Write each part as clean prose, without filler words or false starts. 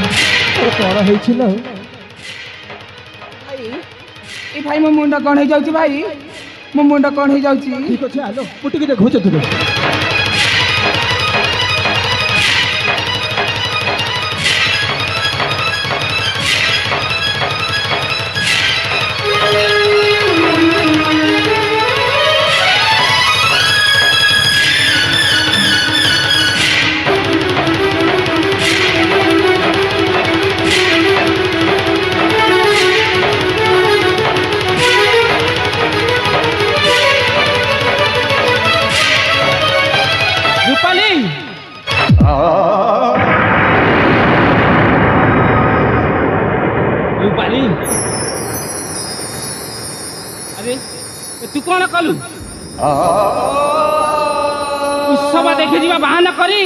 कौन होइछिलो भाई ए भाई मो मुंडा कौन हो जाउची भाई मो मुंडा कौन हो जाउची ठीक अछि आलो मुटिके देखो तुझे रूपाली अरे तू कौन कलु उत्सव देखि जीवा बाहाना करी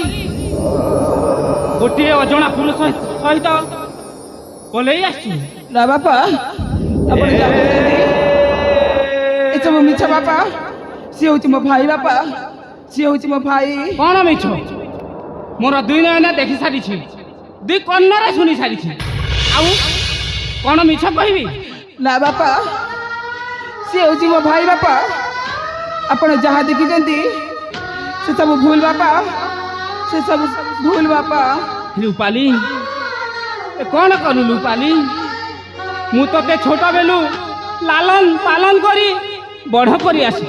गोटे अजଣା पुरुष सहित पलई आसी ना बापा आपण जाने ए सब मिछ बापा से होची मो भाई बापा से होची मो भाई कौन मिछ मोर दुई नयन देखि सारी दुई कन्नरे शुणी सारी आउ कौन मिछ कहबी ना बापा से होची मो भाई बापा आपण जहाँ देखिछंती से सब भूल बापा से सब भूल बापा रूपाली कौन कलु रूपाली मु ते छोट बेलू लालन पालन करी बड़ करी आसी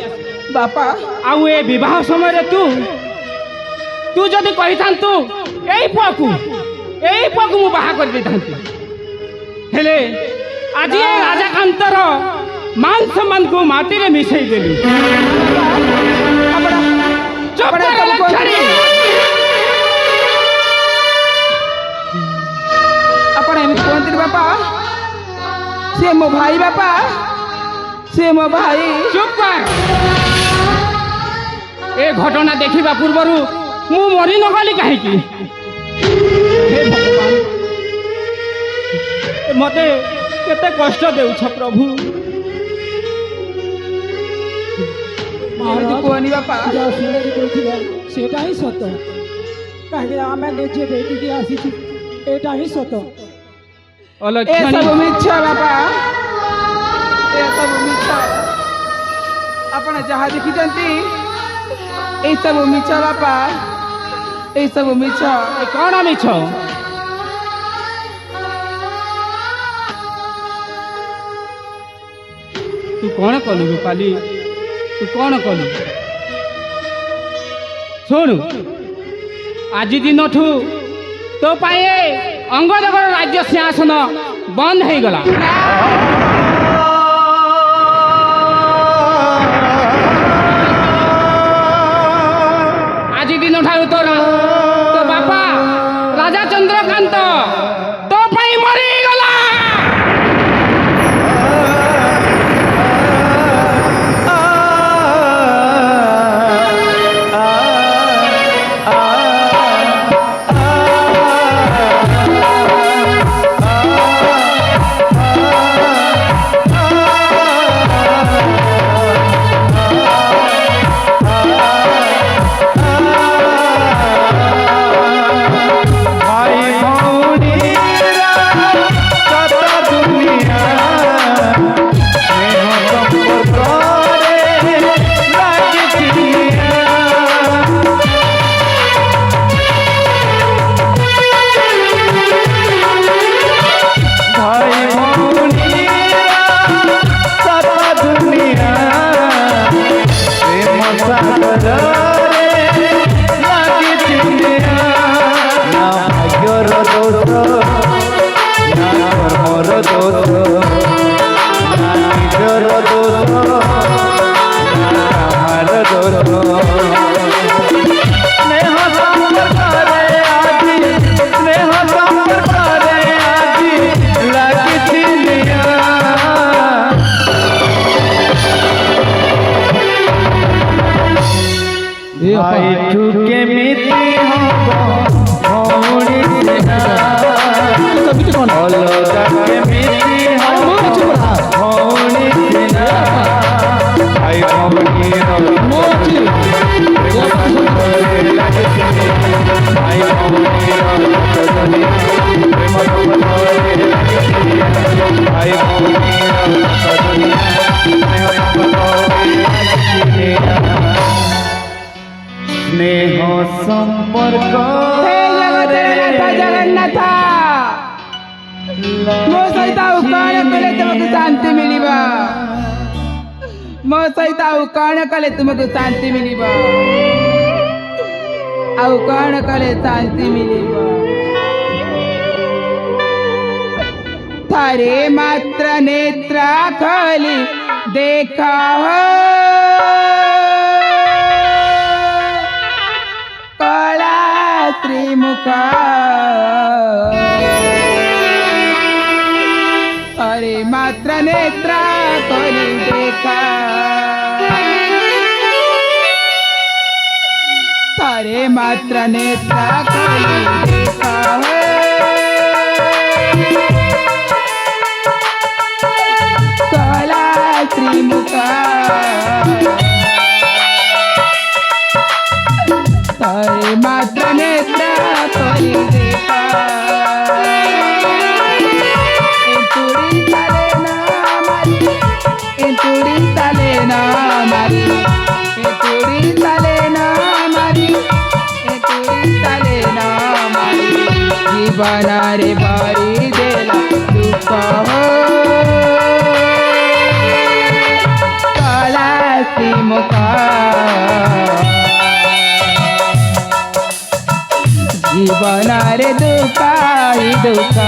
बापा आउ ए विवाह समय तू जदि कही थांतु एई पुआकू मु बाहा कर देथांती हेले आज ए राजाकांतर मान सम्मान को माटी रे मिसई देलु चुप कर छड़ी आपण एम कोंती बापा से मो भाई बापा से मो भाई चुप कर ए घटना देखिबा पूर्वरु मु मरी न गली काहे की हे भगवान मते केते कष्ट देउछ प्रभु महाराज कोनी बापा जा सुने कहथिबा सेटा ही सत काहे आमे निजे बेटी के आसी छी एटा ही सत ए सब मिछा बापा ए सब मिछा आपण जहाँ देखिछंती ए सब मिछा बापा ए सब मिछा कौन मिछ तू कौन कलु रूपाली तू कौन कलु शुणु आज दिन ठू तो पाए अंगदेवर राज्य सिंहासन बंद हो गला आज दिन ठारू तो बापा राजा चंद्रकांत तो पाई मरी गला मोची স্নেহ সম্পর্ক हे जगन्नाथ जगन्नाथ ମୋ ସହିତ ଆଉ କଣ କଲେ ତୁମକୁ ଶାନ୍ତି ମିଳିବ ମୋ ସହିତ ଆଉ କଣ କଲେ ତୁମକୁ ଶାନ୍ତି ମିଳିବ ଆଉ କଣ କଲେ ଶାନ୍ତି ମିଳିବ ଥରେ ମାତ୍ର ନେତ୍ର ଖୋଲି ଦେଖ କଳା ତ୍ରିମୁଖ अरे मात्र नेत्रा कोली देखा तारे मात्र नेत्रा कोली देखा कला त्रिमुखा तारे मात्र नेत्रा कोली देखा जीवन रे बारी देला दुख हो कला श्रीमुख जीवन रे दुख ही दुख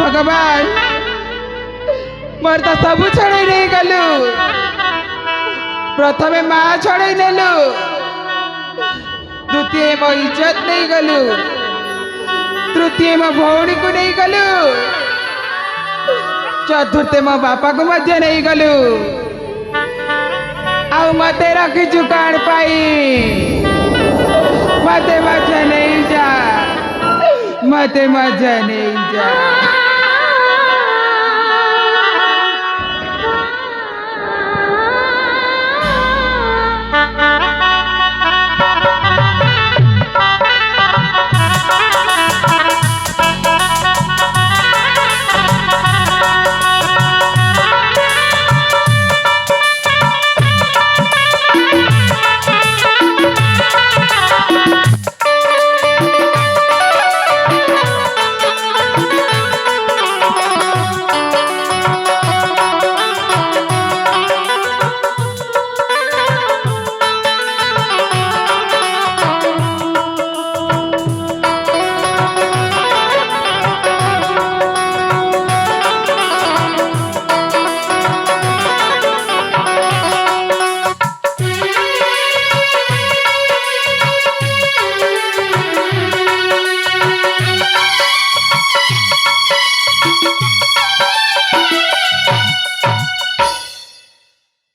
भगवान मोर तो सबू छड़े नहीं गलु प्रथमे माँ छड़े नेलु द्वितीय मो इज्जत नहीं गलु तृतीय मो भौणी को नहीं गलु चतुर्थ मो बापा को मध्य नहीं गलु आउ मते रखिचु काण पाई मते मजा नहीं जा मते मजा नहीं जा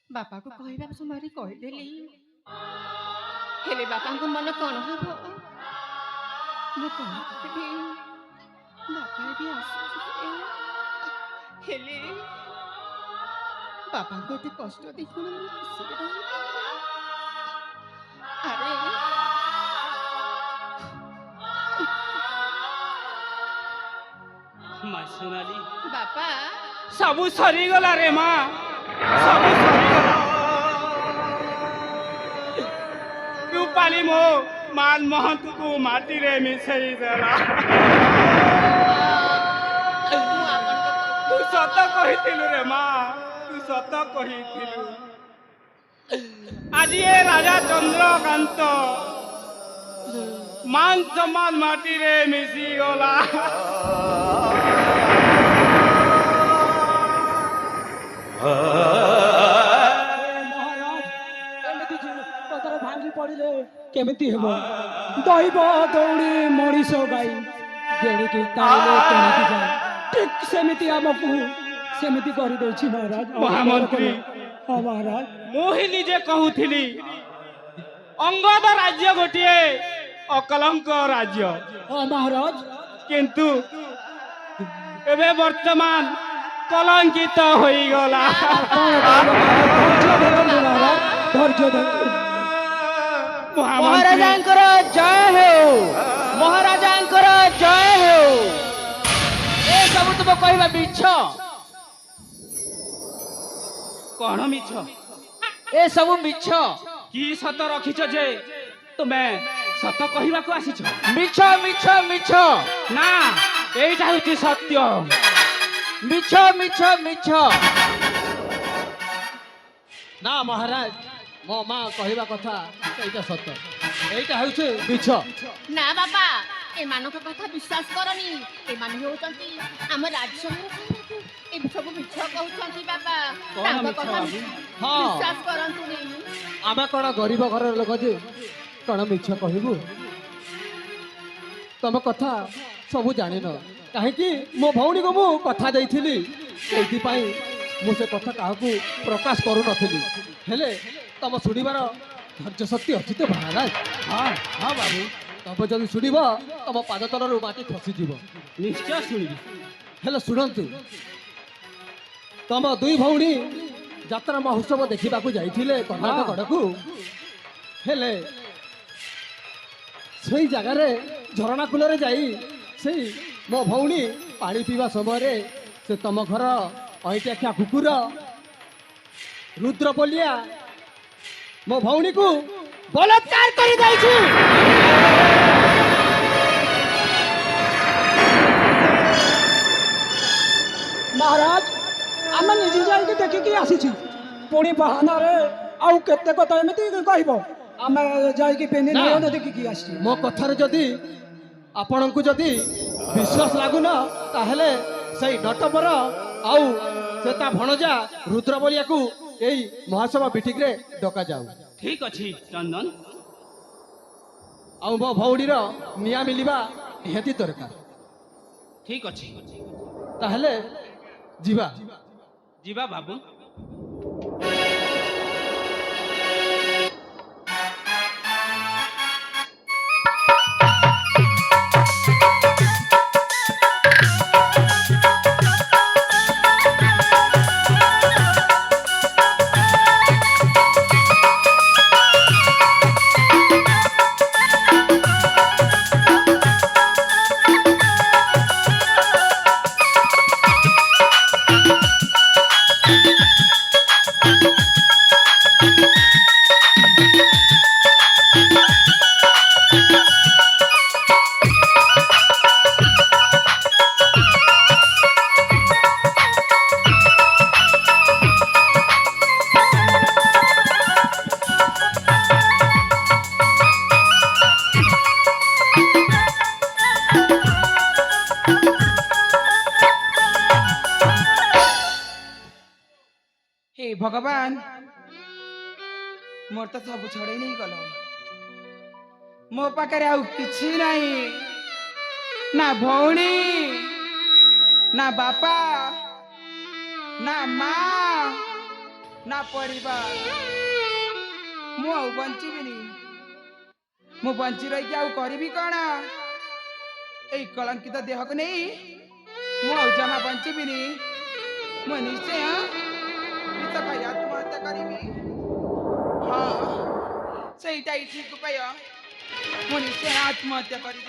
बापा को कहवा समय कहीदेली हेले बापा को मन कौन हम बापा भी हेले बापा को एते कष्ट देखो अरे माँ सोनाली बापा सबू सरीगला रे माँ सबू सरीगला रूपाली मो ମାନ ମହନ୍ତକୁ ମାଟିରେ ମିଶେଇ ଦେଲା। ମୁଁ ଆପଣଙ୍କୁ ତୁ ସତ କହିଥିଲୁ ରେ ମା, ତୁ ସତ କହିଥିଲୁ। ଆଜି ଏ ରାଜା ଚନ୍ଦ୍ରକାନ୍ତ ମାନ ସମାନ ମାଟିରେ ମିଶିଗଲା। ମହାରାଜ ଏମିତି ପଥର ଭାଙ୍ଗି ପଡ଼ିଲେ କେମିତି ହେବ? ଦୈବ ଦୌଡ଼ି ମଣିଷ ଗାଈ ଯେଣିକି ତାଇଲେ ତେଣିକି ଯାଏ। ଠିକ୍ ସେମିତି ଆମକୁ ସେମିତି କରିଦେଇଛି ମହାରାଜ। ମହାମନ୍ତ୍ରୀ। ହଁ ମହାରାଜ। ମୁଁ ହିଁ ନିଜେ କହୁଥିଲି ଅଙ୍ଗଦ ରାଜ୍ୟ ଗୋଟିଏ ଅକଲଙ୍କ ରାଜ୍ୟ, ହଁ ମହାରାଜ। କିନ୍ତୁ ଏବେ ବର୍ତ୍ତମାନ କଲଙ୍କିତ ହୋଇଗଲା। ଧୈର୍ଯ୍ୟ ଧରନ୍ତୁ ମହାରାଜ, ଧୈର୍ଯ୍ୟ ଧରନ୍ତୁ। ମହାରାଜାଙ୍କର ଜୟ ହେଉ, ମହାରାଜାଙ୍କର ଜୟ ହେଉ। ଏ ସବୁ ତୁମ କହିବା ମିଛ, କଣ ମିଛ? ଏ ସବୁ ମିଛ, କି ସତ ରଖିଛ ଯେ ତୁମେ ସତ କହିବାକୁ ଆସିଛ? ମିଛ ମିଛ ମିଛ, ନା, ଏଇଟା ହଉଛି ସତ୍ୟ। ମିଛ ମିଛ ମିଛ। ନା ମହାରାଜ, ମୋ ମା କହିବା କଥା ଏଇଟା ସତ, ଏଇଟା ହେଉଛି ମିଛ। ନା ବାପା, ଏମାନଙ୍କ କଥା ବିଶ୍ୱାସ କରନି। ଏମାନେ ହେଉଛନ୍ତି ଆମ ରାଜ୍ୟର ଖାଇବାକୁ। ଏ ସବୁ ମିଛ କହୁଛନ୍ତି ବାପା। କଣ ତାଙ୍କ ମିଛ କଥା ବାବୁ? ହଁ, ବିଶ୍ୱାସ କରନ୍ତୁନି। ଆମେ କ'ଣ ଗରିବ ଘରର ଲୋକ ଯେ କ'ଣ ମିଛ କହିବୁ? ତମ କଥା ସବୁ ଜାଣିନ, କାହିଁକି ମୋ ଭଉଣୀକୁ ମୁଁ କଥା ଦେଇଥିଲି, ସେଇଥିପାଇଁ ମୁଁ ସେ କଥା କାହାକୁ ପ୍ରକାଶ କରୁନଥିଲି। ହେଲେ ତମ ଶୁଣିବାର ଧୈର୍ଯ୍ୟ ଶକ୍ତି ଅଛି ତ ମହାରାଜ? ହଁ ହଁ ବାବୁ, ତମେ ଯଦି ଶୁଣିବ ତମ ପାଦ ତଳରୁ ମାଟି ଖସିଯିବ। ନିଶ୍ଚୟ ଶୁଣିବି। ହେଲେ ଶୁଣନ୍ତୁ, ତମ ଦୁଇ ଭଉଣୀ ଯାତ୍ରା ମହୋତ୍ସବ ଦେଖିବାକୁ ଯାଇଥିଲେ କର୍ଣ୍ଣାଟକ ଆଡ଼କୁ। ହେଲେ ସେଇ ଜାଗାରେ ଝରଣା କୂଳରେ ଯାଇ ସେଇ ମୋ ଭଉଣୀ ପାଣି ପିଇବା ସମୟରେ ସେ ତମ ଘର ଅଇଁଠାଖିଆ କୁକୁର ରୁଦ୍ରପଲିଆ ମୋ ଭଉଣୀକୁ ବଳାତ୍କାର କରିଦେଇଛି। ମହାରାଜ, ଆମେ ନିଜେ ଯାଇକି ଦେଖିକି ଆସିଛୁ। ପୁଣି ବାହାନାରେ ଆଉ କେତେ କଥା ଏମିତି କହିବ? ଆମେ ଯାଇକି ପେନି ନା। ନୟନ ଦେଖିକି ଆସିଛୁ। ମୋ କଥାରେ ଯଦି ଆପଣଙ୍କୁ ଯଦି ବିଶ୍ୱାସ ଲାଗୁନ, ତାହେଲେ ସେଇ ନଟବର ଆଉ ସେ ତା ଭଣଜା ରୁଦ୍ରବଲିଆକୁ ଏଇ ମହାସଭା ମିଟିଂରେ ଡକାଯାଉ। ଠିକ ଅଛି ଚନ୍ଦନ। ଆଉ ମୋ ଭଉଣୀର ନିଆଁ ମିଳିବା ନିହାତି ଦରକାର। ଠିକ ଅଛି, ତାହେଲେ ଯିବା। ଯିବା ବାବୁ। हे भगवान, मोर तो सब छड़े नहीं गल। मो पाखे आउ किछि नहीं, ना भौणी, ना बापा, ना माँ, ना परिवार। मु आउ बंचिबिनी। मु बंची रही आउ करिबी कौन? एई कलंकित देह को नहीं मु आउ जमा बंचिबिनी। मु निश्चय आत्महत्या करी। हाँ, सहीटा ठीक उपाय। मु निश्चय आत्महत्या करी।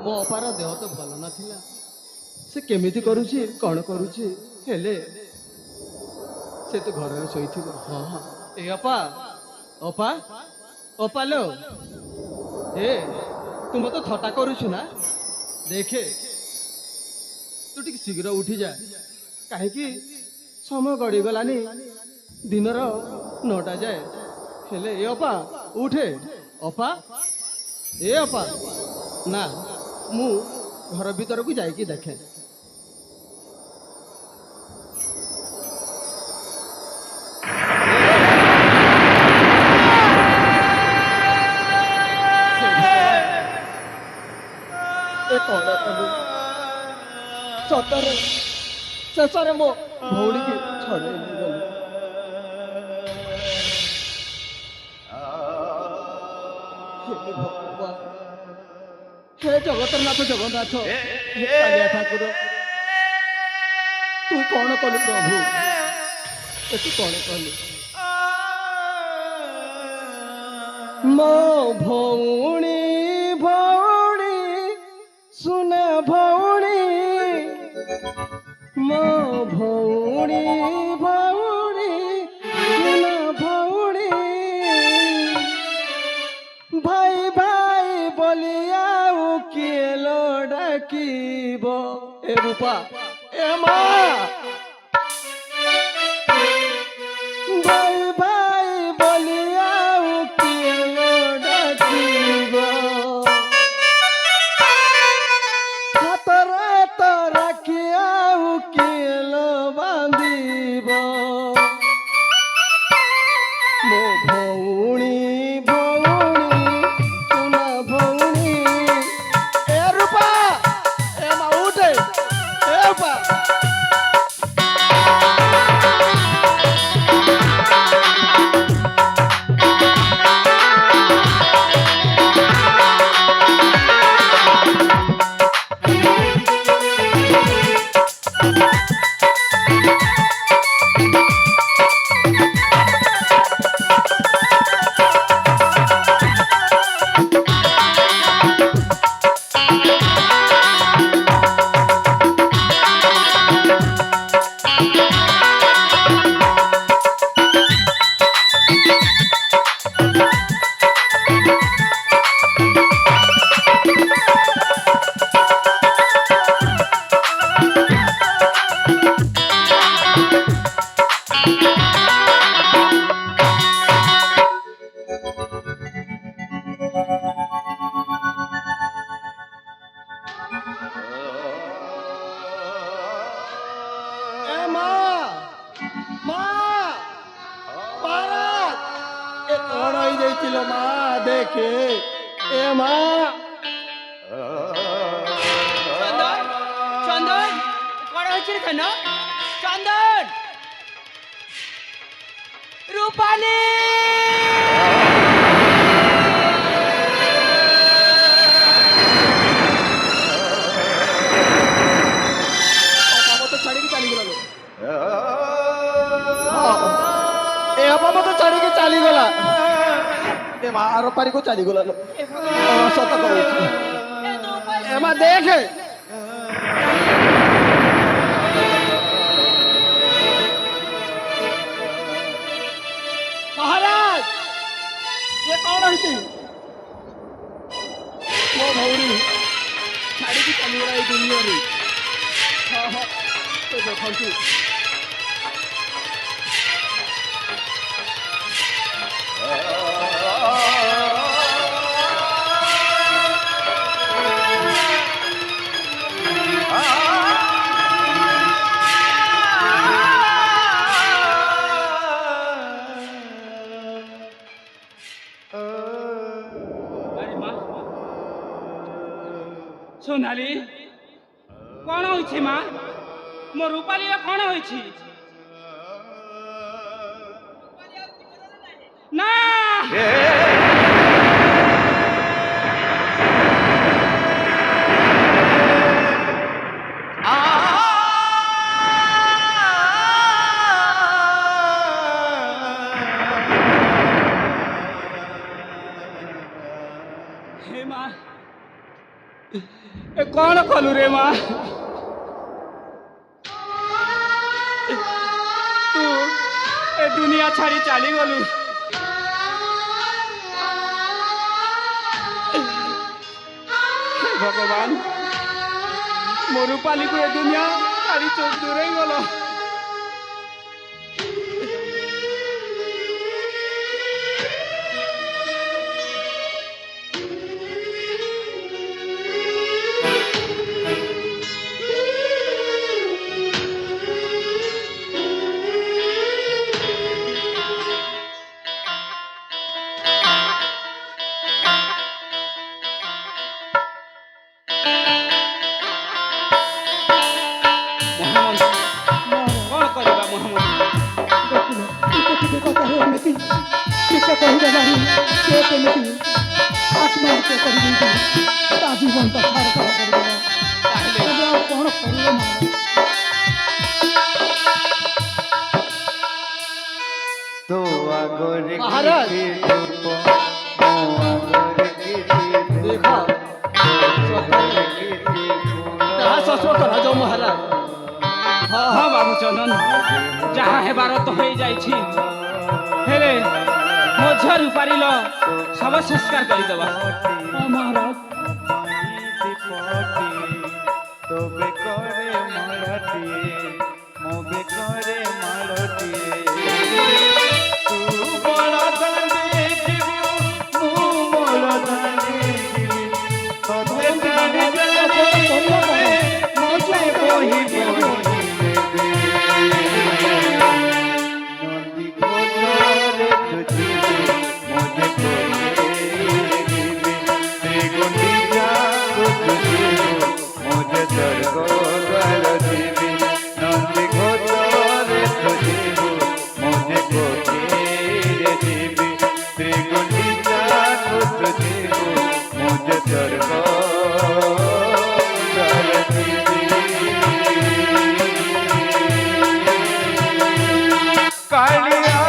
ମୋ ଅପାର ଦେହ ତ ଭଲ ନଥିଲା। ସେ କେମିତି କରୁଛି କ'ଣ କରୁଛି, ହେଲେ ସେ ତ ଘରରେ ଶୋଇଥିବ। ହଁ ହଁ, ଏ ଅପା ଅପା ଅପା ଲୋ, ଏ ତୁ ମତେ ଥଟ୍ଟା କରୁଛୁ ନା? ଦେଖେ ତୁ ଟିକେ ଶୀଘ୍ର ଉଠିଯା, କାହିଁକି ସମୟ ଗଡ଼ିଗଲାନି, ଦିନର 9ଟା ଯାଏ। ହେଲେ ଏ ଅପା ଉଠେ, ଅପା ଏ ଅପା। ନା, ମୁଁ ଘର ଭିତରକୁ ଯାଇକି ଦେଖେ। ଏ କ'ଣ କଲୁ? ସତରେ ଶେଷରେ ମୋ ଭଉଣୀକି ଛଡ଼େଇ ନେଇଗଲୁ। ହେ ଭଗବାନ, ହେ ଜଗତରନାଥ ଜଗନ୍ନାଥ, ହେ କାଳିଆ ଠାକୁର, ତୁ କ'ଣ କଲୁ ପ୍ରଭୁ? ତୁ କ'ଣ କଲୁ? ମୋ ଭଉଣୀ ଭଉଣୀ ସୁନ ଭଉଣୀ, ମୋ ଭଉଣୀ ଭଉଣୀ ସୁନ ଭଉଣୀ, ଭାଇ ଭାଇ ବୋଲି ଆଉ କିଏ ଲୋ ଡାକିବ? ଏ ରୂପା, ଏ ମା, ଭାଇ ଭାଇ ବୋଲି ଆଉ କିଏ ଲୋ ଡାକିବ? ହାତରେ ତ ରାଖି ଆଉ କିଏ ଲୋ ବାନ୍ଧିବ? ମୋ ଭଉଣୀ ଭଉଣୀ ସୁନ ଭଉଣୀ, ଏ ରୂପା, ଏ ମା ଉଠେ, ଏ ରୂପା। এ মা, মা, মহারাজ, এ କ'ଣ ହେଇଯାଇছিল ମା? ଦେଖେ ଏ ମା। চন্দন, চন্দন, কড়া হচ্ছে কেন? চন্দন, রূপালী, ଅପା ମତେ ଛାଡ଼ିକି ଚାଲିଗଲା ଲୋ। ଏ ଅପା ମତେ ଛାଡ଼ିକି ଚାଲିଗଲା। ଏ ମା ଆର ପାରିକୁ ଚାଲିଗଲା ଲୋ। ସତ କହୁଛି। ଏ ମା ଦେଖେ, ମହାରାଜ, ଏ କ'ଣ ହେଇଛି? ମୋ ଭଉଣୀ ଛାଡ଼ିକି ଚାଲିଗଲା ଏଇ ଦୁନିଆରୁ। ହଁ ହଁ, ଏ ଦେଖନ୍ତୁ। আরে মা, সোনালি, କ'ଣ ହୋଇଛି ମା? ମୋ ରୂପାଲିର କ'ଣ ହୋଇଛି? ନା, হে মা, कौन कलु रे माँ तू ए दुनिया छाड़ी चली गलु भगवान मोर रूपाली को ए दुनिया छाड़ी चोट दूर गल कौन करवा मोहम्मद ଟିକେ କଥା ଏମିତି ଟିକେ କହିବେ ନାହିଁ ସେ କେମିତି ଆତ୍ମହତ୍ୟା କରିଦେଇଛି ତା ଜୀବନ ତ ଛାଡ଼ କରିଦେବ ଏବେ ଆଉ କ'ଣ କରିବ तो आगोरे महाराज। की धूप तो आगोरे की धूप देखा कहा ससुर करा जाओ महाराज हाँ हाँ बाबू चंदन जहाँ हेबार तो हो जाइछि हेले मो झर उपारी लो सब संस्कार कर देबा महाराज तो बेकरे मरती मो बेकरे मरती तू बड़ा दंडे जीवी मु मोरा दंडे जीवी तोते ताने दंडे मोते कोही नंदी कोतरे तुझी मुझे मुझे स्वर्ग द्वार जीवी नंदी घोतरे तुझी मुझे कोठीरे जीवी त्रिगुंडिका तुझी मुझे स्वर्ग द्वार जीवी कालिया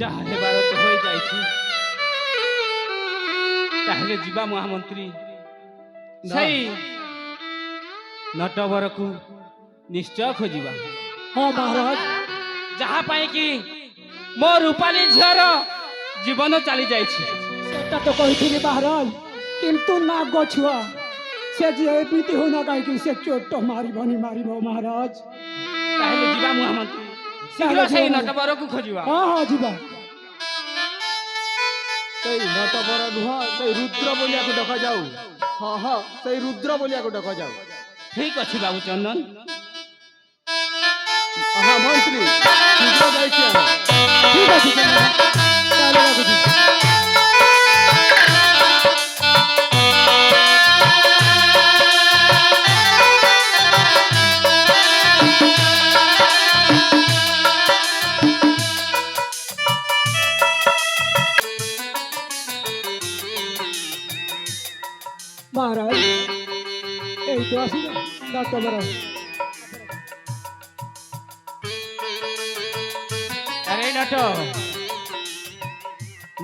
जहाँ हेबार तो हो जाइछि ताहले जीवा महामंत्री सही नटवर को निश्चय खोजिबा हाँ महाराज जहाँ पाई कि मो रूपाली झर जीवन चली जाइछि सेटा तो कही महाराज किंतु नाग छुआ से जे एमिति हो ना कहीं से चोट तो मारिबनी मारिबो महाराज ताहले जीवा महामंत्री शीघ्र सही नटवर को खोजिबा हाँ हाँ जीवा সেই নটবর নুহ সেই রুদ্র বলিয়াকে ডকা যাও हाँ हाँ সেই রুদ্র বলিয়াকে ডকা যাও ठीक अच्छे बाबू चंदन ହଁ ମନ୍ତ୍ରୀ ଶୀଘ୍ର ଯାଇକି ଆଣ। ঠিক আছে জমিদার, তাহলে রাখুছি। মহারাজ এই তো আসি ডাক্তার। আরে নট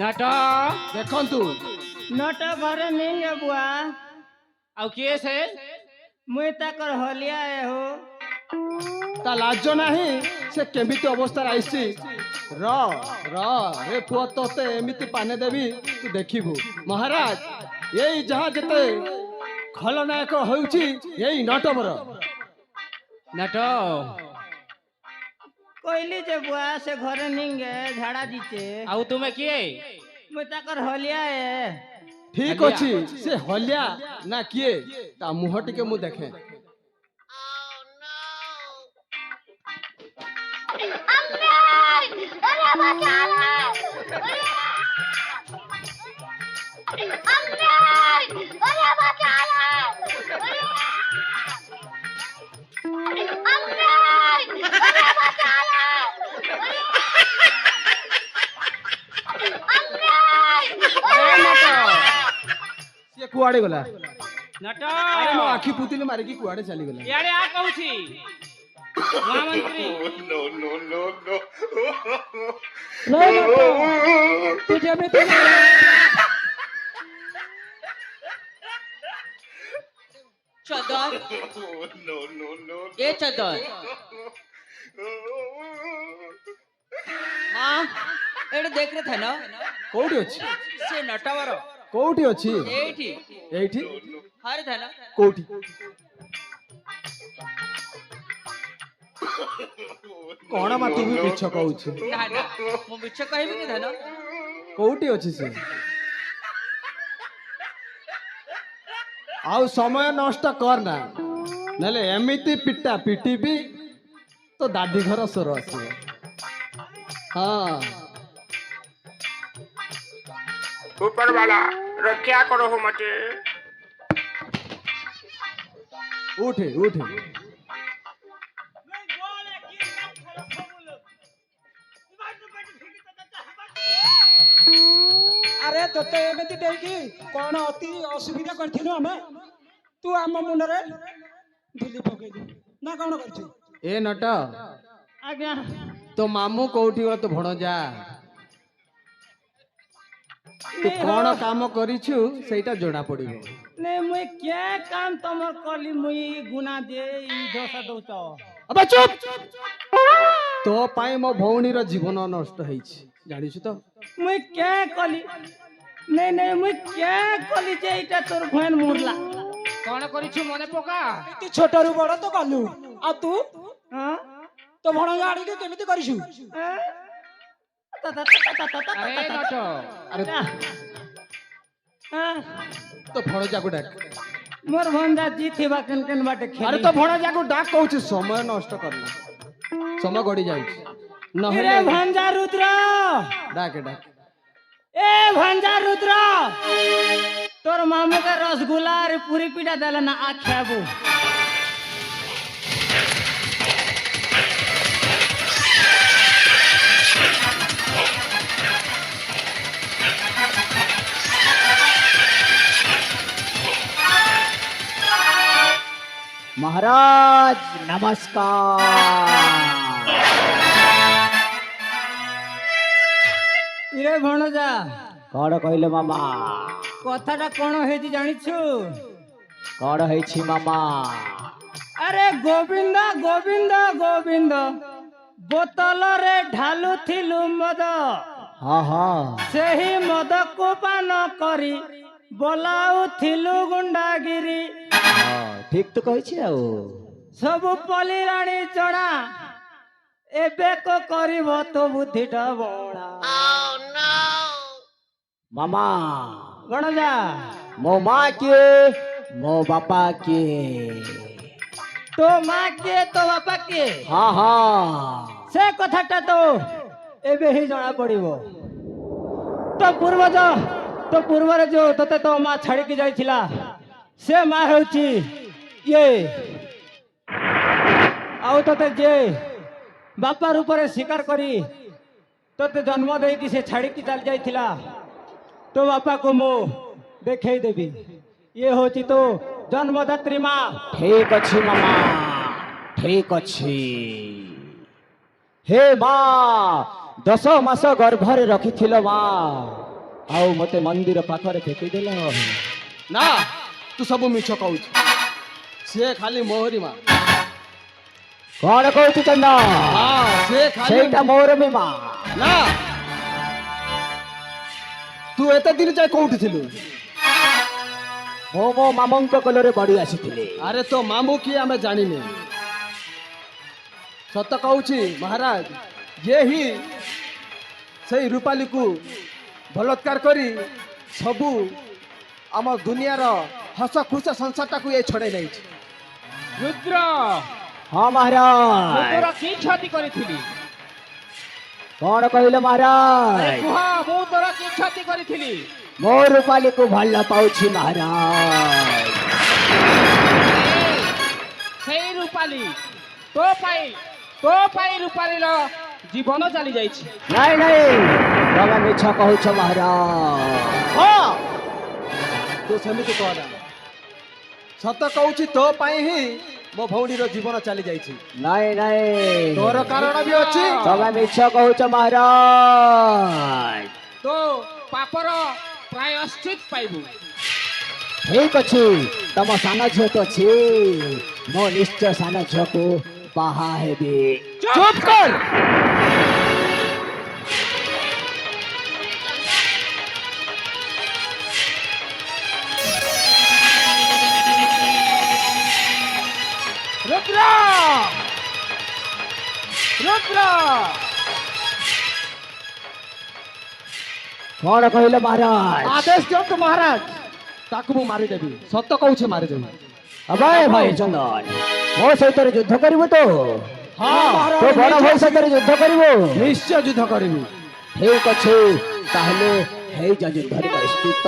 নট ଦେଖନ୍ତୁ নট ঘরে নেই বুয়া ଆଉ କିଏ ସେ ମୁଇଁ ତାକର ହଲିଆ ହୋ ତା ଲାଜ ନାହିଁ ସେ କେମିତି ଅବସ୍ଥାରେ ଆସିଛି। ର ର ରେ ପୁଅ ତୋତେ ଏମିତି ପାନେ ଦେବି ତୁ ଦେଖିବୁ। ମହାରାଜ ଏଇ ଯାହା ଯେତେ ଖଳନାୟକ ହେଉଛି ଏଇ ନଟବର। নট কইলি যে বুয়া সে ঘরে নিঙ্গে ঝাড়া দিছে ଆଉ ତୁମେ କିଏ ମୁଇଁ ତାକର ହଲିଆ ଠିକ ଅଛି ସେ ହଲିଆ ନା କିଏ ତା ମୁହଁ ଟିକେ ମୁଁ ଦେଖେ। ସିଏ କୁଆଡେ ଗଲା? নট ଆରେ ମୋ ଆଖି ପୁତିଲି ମାରିକି କୁଆଡେ ଚାଲିଗଲା? ইয়ারে আ কହୁছি মহামন্ত্রী No, no, no, no. তুই যেମିତି চদর No, no, no. এ চদর মা এটা দেখরে থান କୋଉଠି ଅଛି? সে নটবর କୋଉଠି ଅଛି? এইটি ଏଇଠି হারে থান କୋଉଠି? କଣ ମା ତୁ ବି ମିଛ କହୁଛୁ? না না মু মিছ কহিবি কি থান କୋଉଠି ଅଛି ସେ? ଆଉ ସମୟ ନଷ୍ଟ କର ନା ନହେଲେ ଏମିତି ପିଟା ପିଟିବି ତ ଦାଢି ଘର ସ୍ୱର ଆସିବ। ହଁ ऊपर वाला रक्षा करो हो मचे ଉଠେ ଉଠେ। ଆରେ ତୋତେ ଏମିତି ଦେଇକି କଣ ଅତି ଅସୁବିଧା କରିଥିଲୁ ଆମେ? ତୁ ଆମ ମୁଣ୍ଡରେ ଧୁଲି ପକେଇଲୁ ନା କଣ କରିଛୁ? ଏ ନଟ ଆଜ୍ଞା ତୋ ମାମୁଁ କୋଉଠି ଗଲା? ତୋ ଭଣଜା ତୁ କଣ କାମ କରିଛୁ ସେଇଟା ଜଣା ପଡିବ। ନେ ମୁଇଁ କେ କାମ ତମର କଲି ମୁଇଁ ଗୁନା ଦେ ଇ ଦୋଷ ଦଉଛ ଅବେ ଚୁପ। ତୋ ପାଇଁ ମୋ ଭଉଣୀର ଜୀବନ ନଷ୍ଟ ହେଇଛି ଜାଣିଛୁ ତ? ମୁଇଁ କେ କଲି ନେ ନେ ମୁଇଁ କେ କଲି ଯେ ଏଇଟା ତୋର ଭଏନ ମୁଡଲା କଣ କରିଛୁ ମନେ ପକା ତୁ ଛୋଟରୁ ବଡ ତ କଲୁ ଆଉ ତୁ ହଁ ତୋ ଭଣଜା ଆଣିକି କେମିତି କରିଛୁ? ଆରେ ନଟ ଆରେ ତୋ ଭଣଜାକୁ ଡାକ। मोर भंजा जी थिबा केन केन बाटे खेली ଆରେ ତୋ ଭଣଜାକୁ ଡାକ କହୁଛି। ସମୟ ନଷ୍ଟ କରନା ସମୟ ଗଡି ଯାଉଛି। रे ନହେଲେ भंजा रुद्र ଡାକେ ଡାକେ। ए भंजा रुद्र तोर मामू का रसगुल्ला रे पूरी पीटा देला ना आ खाबू महाराज नमस्कार। इरे भणजा कौन कहले मामा? कथाटा कोन हेजी जानिछु कौन है मामा? अरे गोविंद गोविंद गोविंद बोतल रे ढालु थिलु मद हाँ हाँ सेही मद को पान करी बोलाउ थिलु गुंडागिरी हाँ, ठीक तो कही सब पलिराणी चढ़ा एबे को करिब तो बुद्धिटा बड़ा मामा गणजा मो माँ के मो बापा के তো মা কে তো বাপা কে ହଁ ହଁ সে কথাটা তো ଏବେ ହିଁ ଜଣା ପଡିବ। তো ପୂର୍ବରେ ଯୋଉ ତତେ ତ ମା ଛାଡିକି ଯାଇଥିଲା ସେ ମା ହେଉଛି ଇଏ ଆଉ ତତେ ଯେ ବାପା ରୂପରେ ସ୍ୱୀକାର କରି ତତେ ଜନ୍ମ ଦେଇକି ସେ ଛାଡିକି ଚାଲି ଯାଇଥିଲା ତୋ ବାପାକୁ ମୁଁ ଦେଖେଇ ଦେବି ଇଏ ହେଉଛି ତୋ ଜନ୍ମଦାତ୍ରୀ ମା। ଠିକ ଅଛି ମାମା, ଠିକ ଅଛି। ହେ ମା, 10 ମାସ ଗର୍ଭରେ ରଖିଥିଲ ମା, ଆଉ ମତେ ମନ୍ଦିର ପାଖରେ ଫେକିଦେଲ। ନା ତୁ ସବୁ ମିଛ କହୁଛୁ। ସିଏ ଖାଲି ମୋହରି ମା। କଣ କହୁଛୁ ଚନ୍ଦନ? ହଁ ସେ ଖାଲି ସେଇଟା ମୋର ବି ମା। ନା ତୁ ଏତେ ଦିନ ଯାଏ କୋଉଠି ଥିଲୁ? ମୁଁ ମୋ ମାମୁଙ୍କ କୋଲରେ ବଢି ଆସିଥିଲି। ଆରେ ତୋ ମାମୁଁ କିଏ ଆମେ ଜାଣିନେ। ସତ କହୁଛି ମହାରାଜ, ଇଏ ହିଁ ସେଇ ରୂପାଲିକୁ ବଳତ୍କାର କରି ସବୁ ଆମ ଦୁନିଆର ହସ ଖୁସ ସଂସାରଟାକୁ ଏ ଛଡ଼େଇ ନେଇଛି। ରୁଦ୍ର ହଁ ମୁଁ ମହାରାଜ। ତୋର କି କ୍ଷତି କରିଥିଲି? କଣ କହିଲେ ମହାରାଜ? କୁହ ମୁଁ ତୋର କି କ୍ଷତି କରିଥିଲି? ମୋ ରୂପାଲିକୁ ଭଲ ପାଉଛି ମହାରାଜ। ସେଇ ରୂପାଲି ତୋ ପାଇଁ ରୂପାଲିର ଜୀବନ ଚାଲି ଯାଇଛି। ନାଇଁ ନାଇଁ, ତମେ ମିଛ କହୁଛ ମହାରାଜ। ହଁ ତୁ ସେମିତି କହନା। ସତ କହୁଛି ତୋ ପାଇଁ ହିଁ ମୋ ଭଉଣୀର ଜୀବନ ଚାଲି ଯାଇଛି। ନାଇଁ ନାଇଁ, ତୋର କାରଣ ବି ଅଛି। ତମେ ମିଛ କହୁଛ ମହାରାଜ। ତୋ ପାପର ପ୍ରାୟଶ୍ଚିତ ପାଇବୁ। ଠିକ ଅଛି, ତମ ସାନ ଝିଅ ତ ଅଛି, ମୁଁ ନିଶ୍ଚୟ ସାନ ଝିଅକୁ ବାହା ହେବି। ଚୁପ କର। ରୁଦ୍ର ରୁଦ୍ର କଣ କହିଲେ ମହାରାଜ? ଆଦେଶ ଦିଅନ୍ତୁ ମହାରାଜ, ତାକୁ ମୁଁ ମାରିଦେବି। ସତ କହୁଛି ମାରିଦେବି। ଅଭୟ ଭାଇ ଚନ୍ଦନ, ମୋ ସହିତ ଯୁଦ୍ଧ କରିବୁ ତ? ହଁ ତୋ ବଡ ଭାଇ ସହିତ ଯୁଦ୍ଧ କରିବୁ? ନିଶ୍ଚୟ ଯୁଦ୍ଧ କରିବି। ଠିକ ଅଛି, ତାହେଲେ ହେଇଯା ଯୁଦ୍ଧରେ ପ୍ରସ୍ତୁତ।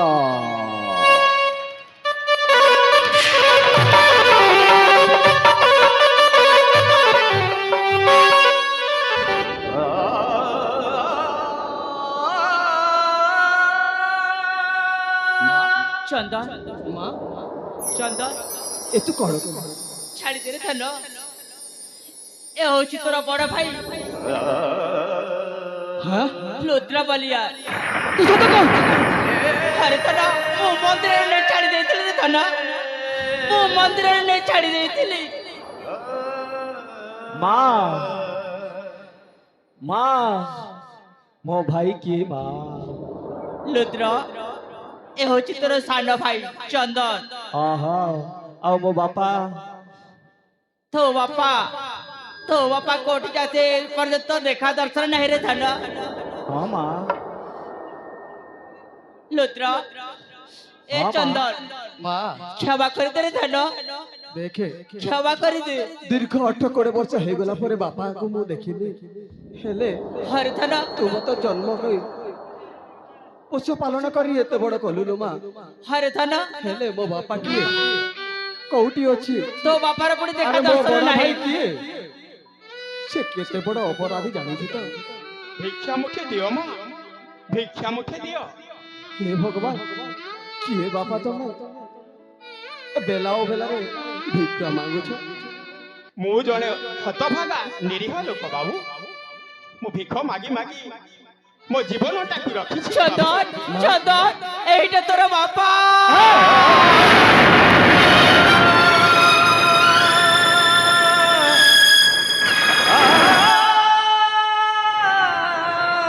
ଚନ୍ଦନ ମା ଚନ୍ଦନ ଏ ତୁ କଣ କର? ଛାଡ଼ିଦେରେ ଧନ। ଏ ହଉଛି ତୋର ବଡ ଭାଇ ହଁ ରୁଦ୍ରବଲିଆ। ତୁ ସତ କହୁଛୁ? ଆରେ ଧନ, ମୁଁ ମନ୍ଦିରରେ ନେଇ ଛାଡ଼ି ଦେଇଥିଲି ରେ ଧନ। ମୁଁ ମନ୍ଦିରରେ ନେଇ ଛାଡ଼ି ଦେଇଥିଲି। ମା, ମା, ମୋ ଭାଇ କିଏ ମା? ରୁଦ୍ର, ଏ ହଉଛି ତୋର ସାନ ଭାଇ ଚନ୍ଦନ। ଓହୋ, ଆଉ ମୋ ବାପା? ତୋ ବାପା କୋଉଠି ଯାତେ ପର୍ଯ୍ୟନ୍ତ ଦେଖା ଦର୍ଶନ ନାହିଁ ରେ ଧନ। ହଁ ମା। ରୁଦ୍ର, ଏ ହଁ, ମା। ଚନ୍ଦନ ମା କ୍ଷମା କରିଦେ ରେ ଧନ। ଦେଖେ, କ୍ଷମା କରିଦେ। ଦୀର୍ଘ 18 ବର୍ଷ ହେଇଗଲା ପରେ ବାପାଙ୍କୁ ମୁଁ ଦେଖିଲି। ହେଲେ ହରେ ଧନ, ତୁ ମତେ ଜନ୍ମ କରି ପୋଷ ପାଳନ କରି ଏତେ ବଡ କଲୁ ଲୋ ମା। ହରେ ଧନ, ହେଲେ ମୋ ବାପା କିଏ? କୋଉଠି ଅଛି? ତୋ ବାପାର ପୁଣି ଦେଖା ଆରେ ମୋ ଦର୍ଶନ ବଡ ନାହିଁ। ଭାଇ କିଏ? ସେ କେତେ ବଡ ଅପରାଧୀ ଜାଣିଛୁ ତ? ଭିକ୍ଷା ମୁଠେ ଦିଅ ମା, ଭିକ୍ଷା ମୁଠେ ଦିଅ। ହେ ଭଗବାନ, କିଏ ବାପା ତମେ? ବେଲା ଓ ବେଲାରେ ଭିକ୍ଷା ମାଗୁଛ? ମୁଁ ଜଣେ ହତଭାଗା ନିରୀହ ଲୋକ ବାବୁ। ମୁଁ ଭିକ ମାଗି ମାଗି ମୋ ଜୀବନଟାକୁ ରଖିଛି ବାବୁ। ଚନ୍ଦନ, ଏଇଟା ତୋର ବାପା।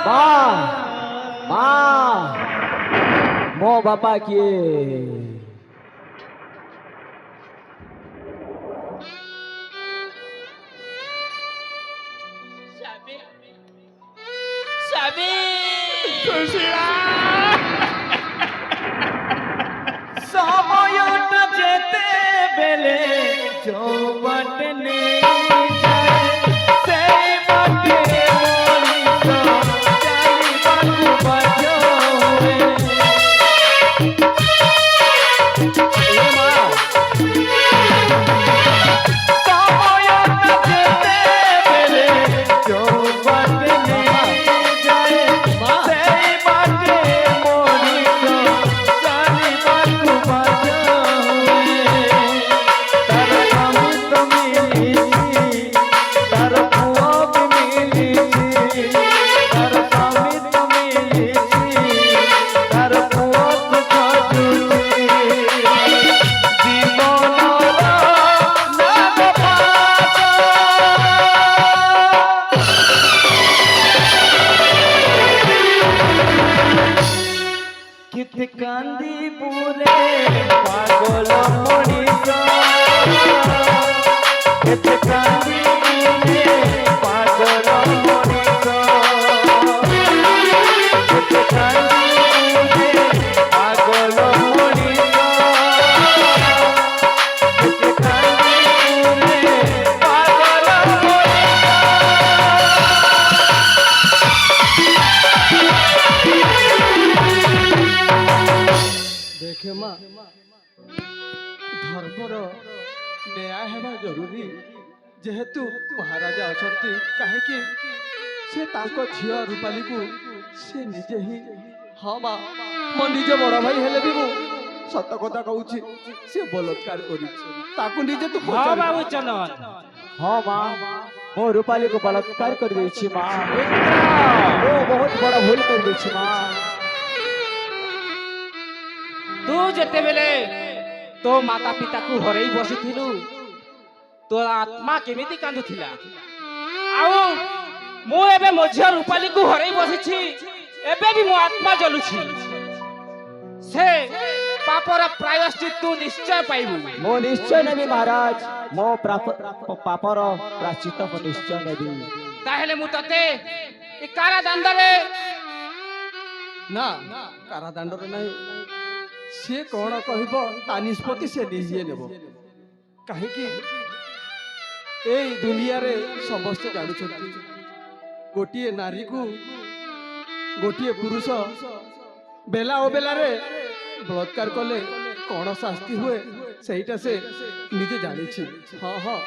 ମା, ମା, ମୋ ବାପା କିଏ? ସ୍ୱାମୀ, সময়টা যেতে বেলে যৌবন ଧର୍ମର ନ୍ୟାୟ ହେବା ଜରୁରୀ। ଯେହେତୁ ମହାରାଜା ଅଛନ୍ତି, କାହିଁକି ସେ ତାଙ୍କ ଝିଅ ରୂପାଲିକୁ ସେ ନିଜେ ହିଁ, ହଁ ମା, ମୋ ନିଜ ବଡ଼ ଭାଇ ହେଲେ ବି ମୁଁ ସତ କଥା କହୁଛି, ସେ ବଳାତ୍କାର କରିଛି। ତାକୁ ନିଜେ ତୁ ହଁ ପଚାରିବୁ। ବାବୁ ଚନ୍ଦନ, ହଁ ମା, ମୋ ରୂପାଲି को बलात्कार कर देछि माँ। वो बहुत बड़ा भूल कर देछि माँ। तू जेतेबेले तो माता पिता को हरई बसिथिलु, तो आत्मा केमिति कांदुथिला। आउ मु एबे मो झियो रूपाली को हरई बसिछि, एबे भी मो आत्मा जलुछि। से पापर प्रायश्चित तू निश्चय पाइबु। मो निश्चय नेबी महाराज, मो पापर प्राश्चित को निश्चय नेबी। ताहेले मु तते ए कारा दंडरे ନା କାରାଦଣ୍ଡରେ ନାହିଁ। ସିଏ କ'ଣ କହିବ ତା ନିଷ୍ପତ୍ତି ସେ ନିଜେ ନେବ। କାହିଁକି ଏଇ ଦୁନିଆରେ ସମସ୍ତେ ଜାଣୁଛନ୍ତି, ଗୋଟିଏ ନାରୀକୁ ଗୋଟିଏ ପୁରୁଷ ବେଲା ଅବେଲାରେ ବଳାତ୍କାର କଲେ କ'ଣ ଶାସ୍ତି ହୁଏ ସେଇଟା ସେ ନିଜେ ଜାଣିଛି। ହଁ ହଁ,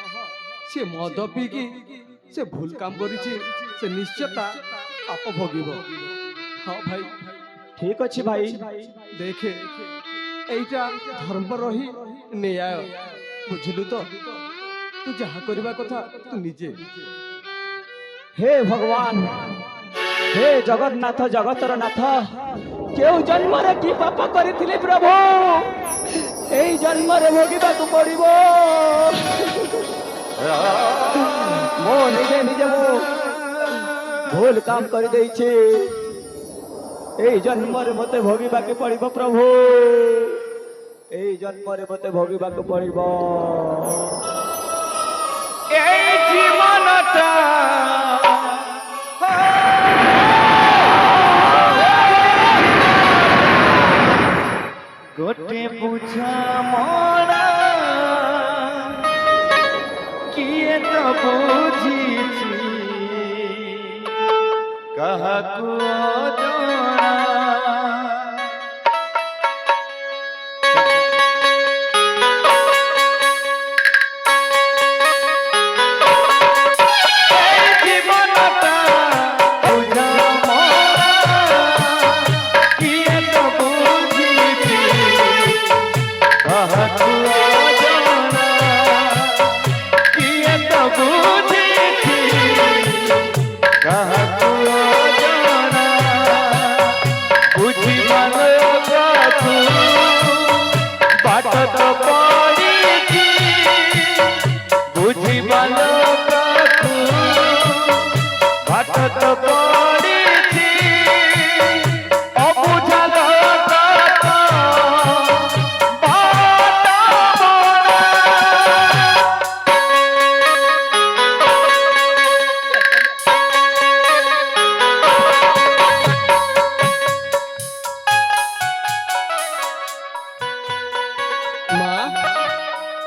ସେ ମଦ ପିଇକି ସେ ଭୁଲ କାମ କରିଛି, ସେ ନିଶ୍ଚୟ ତା ପାପ ଭୋଗିବ। ହଁ ଭାଇ, ठीक अच्छी भाई। ଦେଖେ এইটা ଧର୍ମର ହିଁ ନ୍ୟାୟ, ବୁଝିଲୁ ତ? ତୁ ଯାହା କରିବା କଥା ତୁ ନିଜେ। हे भगवान, हे जगन्नाथ जगतर नाथ, केउ जन्म रे की पाप करिथिले प्रभु, एई जन्म रे भोगिबा को पड़िबो। मो निजे निजे मो भूल काम कर देइछे, एई जन्म रे मते भोगिबा के पड़िबो प्रभु, एई जन्म रे मते भोगिबा को पड़िबो। এই জীবনটা गोटे पूछा मोरा किए तो बुझीछि कहाकू जଣା।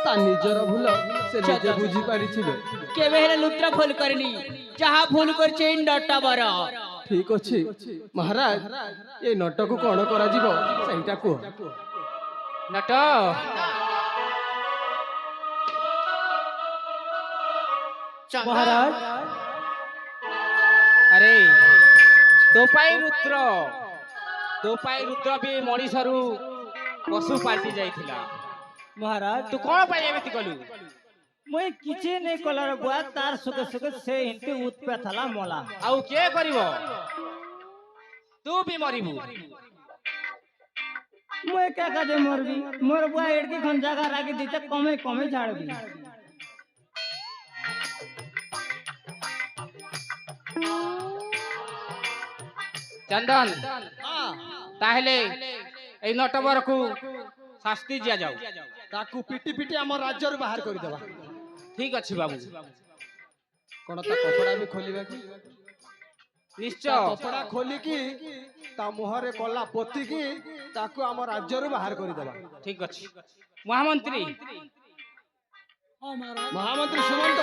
ତା ନିଜର ଭୁଲ ସେ ନିଜେ ବୁଝି ପାରିଥିଲେ। କେବେ ହେଲେ ଲୁତ୍ର ଭୁଲ କରିନି, ଯାହା ଭୁଲ କରିছে ନଟ ବର। ଠିକ ଅଛି ମହାରାଜ, ଏ ନଟକୁ କ'ଣ କରାଯିବ ସେଇଟା କୁହ। नट महाराज अरे तो पाई रुद्र भी मनीषरू पशु पाल्टी जाइथिला। महाराज तू कौन पाई एमिति कलु? मुई किछि नै कलर बुआ, तार सुखे सुखे से हिंती उत्पे थला मोला। आउ के करिवो? तू भी मरिबू। मुई क्या काजे मरबी? मोर बुआ एडकी खन जगह राखी दीते कमे कमे झाड़बी। चंदन ताहले ए नटवर को शास्ति दिया जाऊ। ତାକୁ ପିଟି ପିଟି ଆମ ରାଜ୍ୟରୁ ବାହାର କରିଦେବା। ठीक अच्छी बाबू, କ'ଣ ତା କପଡ଼ା ବି ଖୋଲିବା କି? निश्चय କପଡ଼ା ଖୋଲିକି ତା ମୁହଁରେ କଲା ପୋତିକି ତାକୁ ଆମ ରାଜ୍ୟରୁ ବାହାର କରିଦେବା। ठीक अच्छी। महामंत्री ମହାମନ୍ତ୍ରୀ ସୁମନ୍ତ,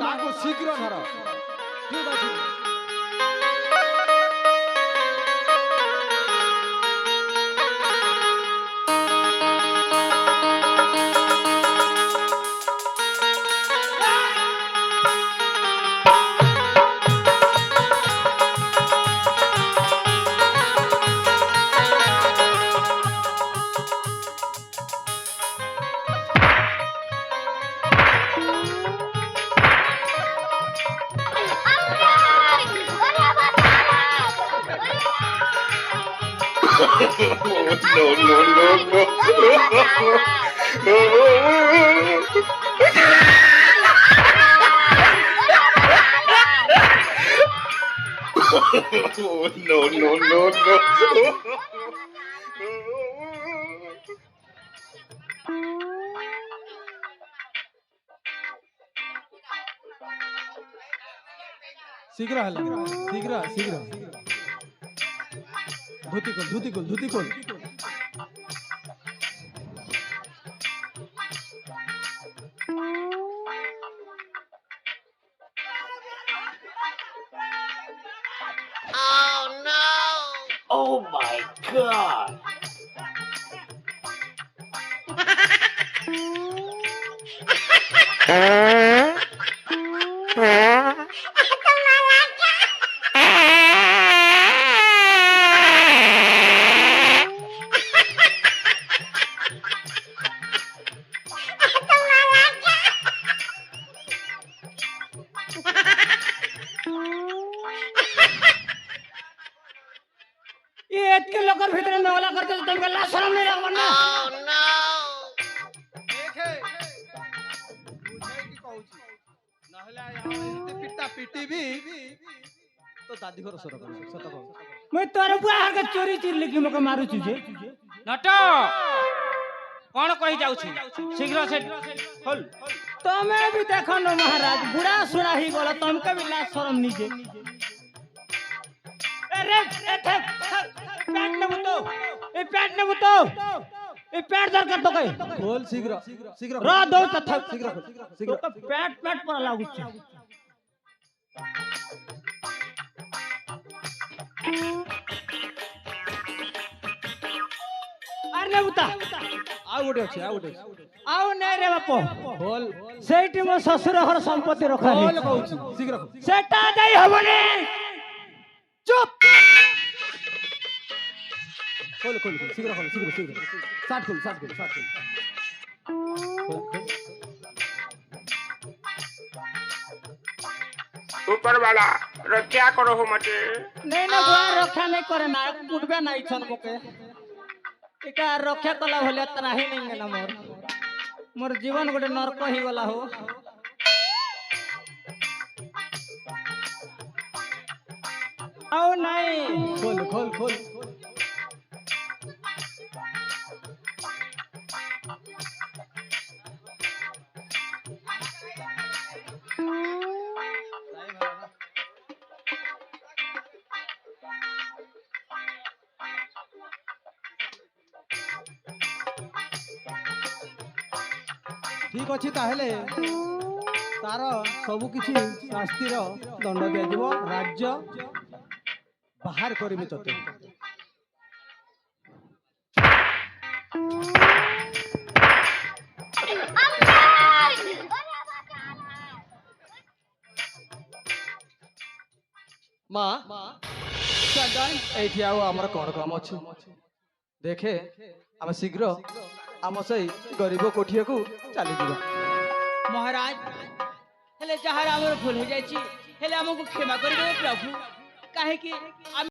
ତାକୁ ଶୀଘ୍ର ଧର। ଠିକ ଅଛି। ଶୀଘ୍ର ହେଲା ଶୀଘ୍ର ଶୀଘ୍ର ଧୋତି ଖୋଲ ଧୋତି ଖୋଲ ଧୋତି ଖୋଲ Oh my God! ये इतके लोकर भीतर में वाला करते तो तुमको लाज शर्म नहीं लगवा ना ପିଟା ପିଟି ବି ତ ଦାଦି ଘର ସର ସତ କହ मैं तोर बुआ हर के चोरी चिर लेके मके मारू छुजे नट कौन कही जाऊ शीघ्र से खोल तमे भी देखो न महाराज बुढ़ा सुड़ा ही गला तुमके भी लाज शर्म नीजे अरे पैंट न बुतो ए पैंट न बुतो ए पैंट दर कर तो कई खोल शीघ्र शीघ्र रा दो तथा शीघ्र खोल शीघ्र तो पैंट पैंट पर लागू छ अरे न बुता ଆଉ ଗୋଟେ ଅଛି ଆଉ ଗୋଟେ ଅଛି आओ नहीं रे बापो खोल सेठी मो ससुर घर संपत्ति रखा खोल है कहूଛି ଶୀଘ୍ର ଖୋଲ सेटा जाई हबने चुप खोल खोल शीघ्र खोल शीघ्र शीघ्र साथ खोल साथ खोल साथ खोल ऊपर वाला रक्षा करो हो मते नहीं ना बुआ रक्षा नहीं करे ना उठबे नहीं छन मोके इका रक्षा कला होले त्राही नहीं गेला मोर जीवन गोटे नरक ही गला हो आओ नहीं खोल खोल खोल ठीक अच्छी ताहले तार सब किसी शास्तिर दंड दिया राज्य बाहर करबी तते माँ एठी आओ हमर कोन काम अछि देखे आम शीघ्र आम से गरीब कोठिया को चली जीवा महाराज हेले जहार आमर भूल हो जाइछि हेले हमको क्षमा कर दो प्रभु काहे कि